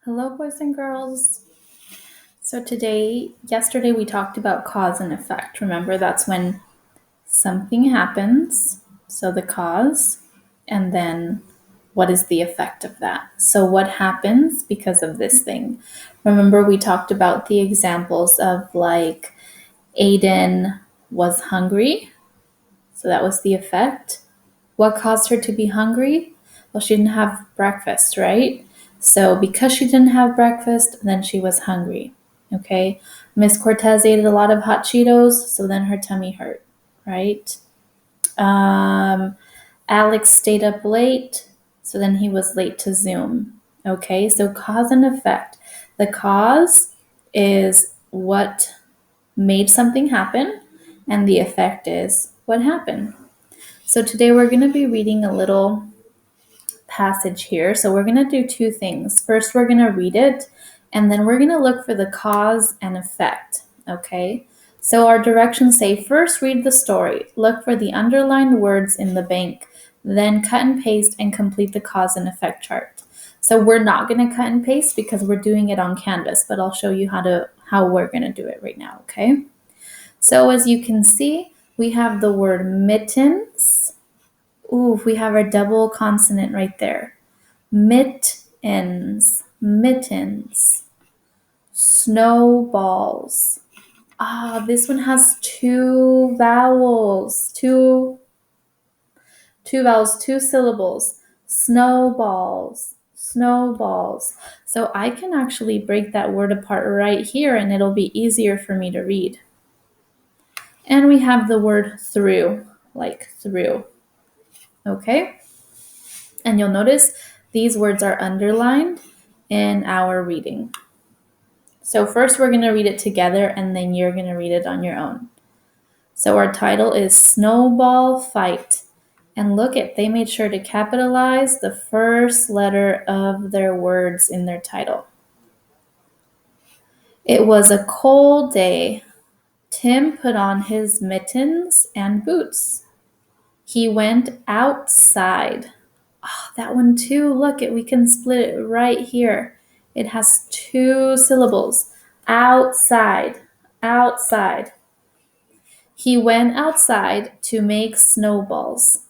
Hello, boys and girls. So yesterday we talked about cause and effect. Remember, that's when something happens, so the cause, and then what is the effect of that? So what happens because of this thing? Remember, we talked about the examples of like Aiden was hungry, so that was the effect. What caused her to be hungry? Well, she didn't have breakfast, right? So because she didn't have breakfast, then she was hungry. Okay. Miss Cortez ate a lot of hot Cheetos, so then her tummy hurt, right? Um, Alex stayed up late, so then he was late to Zoom. Okay, so cause and effect. The cause is what made something happen, and the effect is what happened. So today we're going to be reading a little passage here. So we're going to do two things. First, we're going to read it, and then we're going to look for the cause and effect. Okay? So our directions say first read the story, look for the underlined words in the blank, then cut and paste and complete the cause and effect chart. So we're not going to cut and paste because we're doing it on Canvas, but I'll show you how we're going to do it right now, okay? So as you can see, we have the word mittens. Ooh, we have our double consonant right there. Mittens, mittens. Snowballs. This one has two vowels, two vowels, two syllables. Snowballs, snowballs. So I can actually break that word apart right here and it'll be easier for me to read. And we have the word through, like through. Okay? And you'll notice these words are underlined in our reading. So first we're going to read it together and then you're going to read it on your own. So our title is Snowball Fight. And look they made sure to capitalize the first letter of their words in their title. It was a cold day. Tim put on his mittens and boots. He went outside. That one too. Look, we can split it right here. It has two syllables. Outside, outside. He went outside to make snowballs.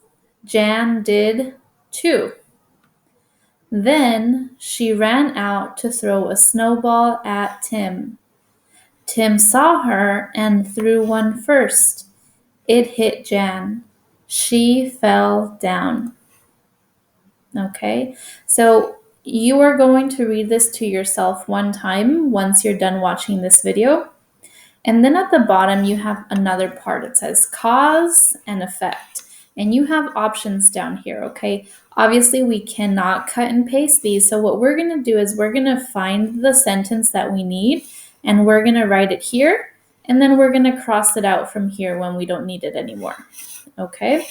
Jan did too. Then she ran out to throw a snowball at Tim. Tim saw her and threw one first. It hit Jan. She fell down. Okay, so you are going to read this to yourself one time once you're done watching this video. And then at the bottom, you have another part. It says cause and effect. And you have options down here, okay? Obviously, we cannot cut and paste these. So what we're going to do is we're going to find the sentence that we need, and we're going to write it here. And then we're going to cross it out from here when we don't need it anymore, okay?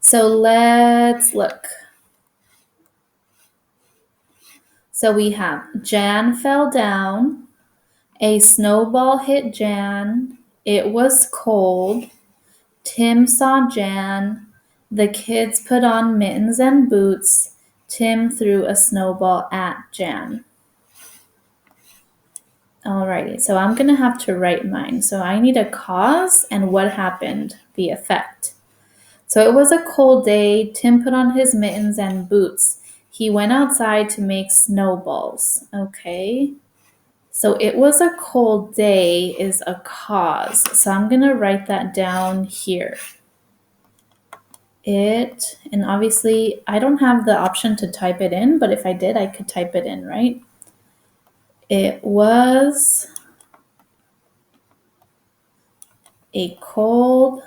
So let's look. So we have Jan fell down, a snowball hit Jan, it was cold, Tim saw Jan, the kids put on mittens and boots, Tim threw a snowball at Jan. Alrighty, so I'm going to have to write mine. So I need a cause and what happened, the effect. So it was a cold day, Tim put on his mittens and boots. He went outside to make snowballs. Okay. So it was a cold day is a cause. So I'm going to write that down here. And obviously I don't have the option to type it in, but if I did, I could type it in, right? It was a cold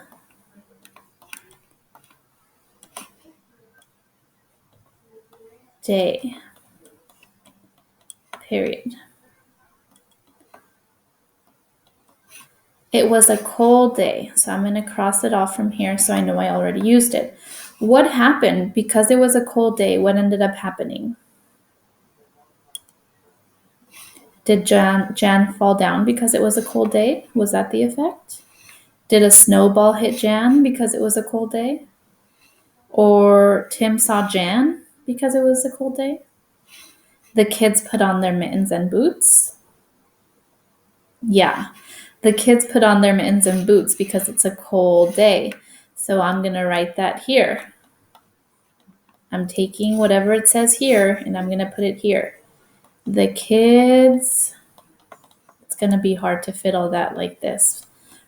day, period. It was a cold day. So I'm going to cross it off from here so I know I already used it. What happened because it was a cold day? What ended up happening? Did Jan fall down because it was a cold day? Was that the effect? Did a snowball hit Jan because it was a cold day? Or Tim saw Jan because it was a cold day? The kids put on their mittens and boots. Yeah, the kids put on their mittens and boots because it's a cold day. So I'm going to write that here. I'm taking whatever it says here and I'm going to put it here. The kids, it's going to be hard to fit all that like this.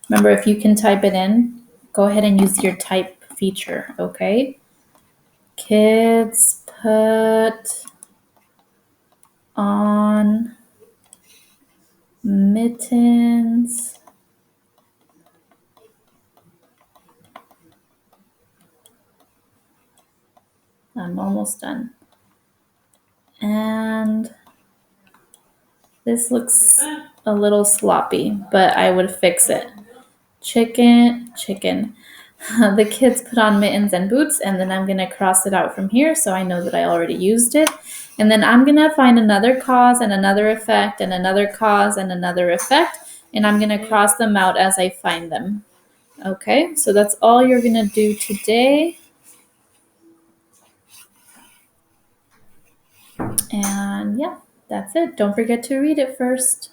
Remember, if you can type it in, go ahead and use your type feature, okay? Kids put on mittens I'm almost done. And this looks a little sloppy, but I would fix it. Chicken. The kids put on mittens and boots, and then I'm going to cross it out from here so I know that I already used it. And then I'm going to find another cause and another effect and another cause and another effect, and I'm going to cross them out as I find them. Okay, so that's all you're going to do today. And yeah, that's it. Don't forget to read it first.